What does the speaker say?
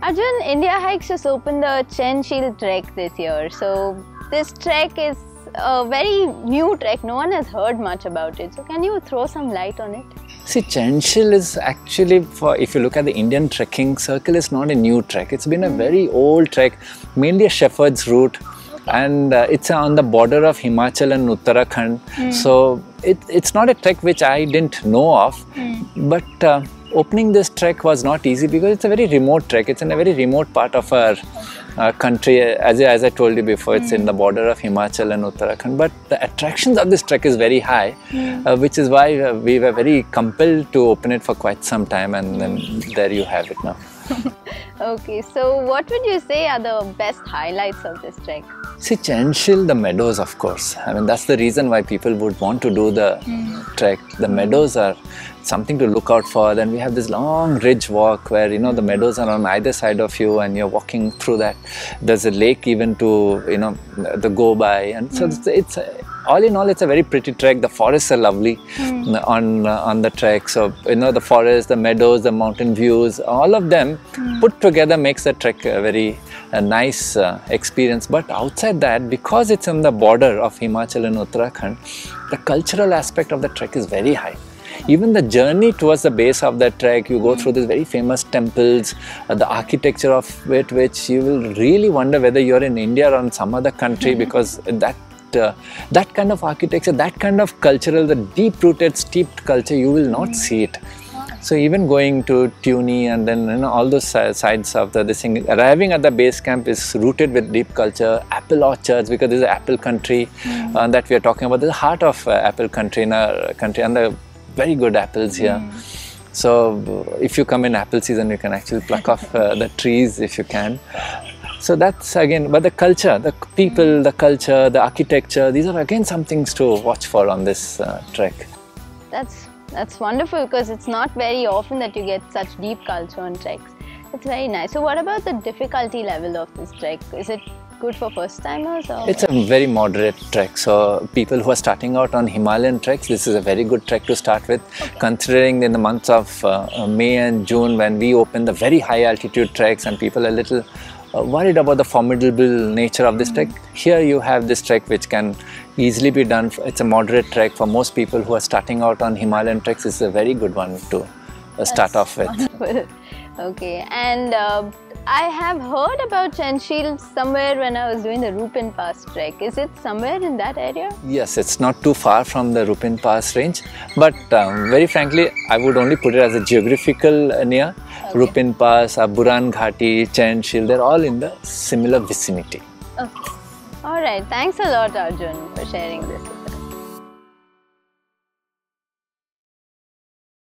Arjun, Indiahikes just opened the Chaainsheel trek this year. So this trek is a very new trek. No one has heard much about it. So can you throw some light on it? See, Chaainsheel is actually, if you look at the Indian trekking circle, it's not a new trek. It's been a very old trek, mainly a shepherd's route. And it's on the border of Himachal and Uttarakhand. So it's not a trek which I didn't know of. But opening this trek was not easy because it's a very remote trek. It's in a very remote part of our country. As I told you before, it's in the border of Himachal and Uttarakhand. But the attractions of this trek is very high, which is why we were very compelled to open it for quite some time. And then there you have it now. Okay, so what would you say are the best highlights of this trek? See, Chaainsheel, the meadows, of course. I mean, that's the reason why people would want to do the trek. The meadows are something to look out for. Then we have this long ridge walk where, you know, the meadows are on either side of you and you're walking through that. There's a lake even to, you know, the go by. And so it's all in all, it's a very pretty trek. The forests are lovely on the trek. So, you know, the forest, the meadows, the mountain views, all of them put together makes the trek a very nice experience. But outside that, because it's on the border of Himachal and Uttarakhand, the cultural aspect of the trek is very high. Even the journey towards the base of the trek, you go through these very famous temples, the architecture of it, which you will really wonder whether you're in India or in some other country, because that kind of architecture, that kind of cultural, the deep-rooted, steeped culture, you will not see it. So even going to Tuni and then, you know, all those sides of this thing, arriving at the base camp is rooted with deep culture, apple orchards, because this is apple country that we are talking about. This is the heart of apple country in our country, and the very good apples here. So if you come in apple season, you can actually pluck off the trees if you can. So that's again, but the culture, the people, the culture, the architecture, these are again some things to watch for on this trek. That's wonderful, because it's not very often that you get such deep culture on treks. It's very nice. So what about the difficulty level of this trek? Is it good for first timers? Or? It's a very moderate trek. So people who are starting out on Himalayan treks, this is a very good trek to start with. Considering in the months of May and June, when we open the very high altitude treks and people are a little worried about the formidable nature of this trek, here you have this trek which can easily be done. It's a moderate trek for most people who are starting out on Himalayan treks. It's a very good one to start off with. Wonderful. Okay, and I have heard about Chaainsheel somewhere when I was doing the Rupin Pass trek. Is it somewhere in that area? Yes, it's not too far from the Rupin Pass range, but very frankly, I would only put it as a geographical near. Okay. Rupin Pass, Buran Ghati, Chaainsheel, they're all in the similar vicinity. Okay. Alright, thanks a lot Arjun for sharing this.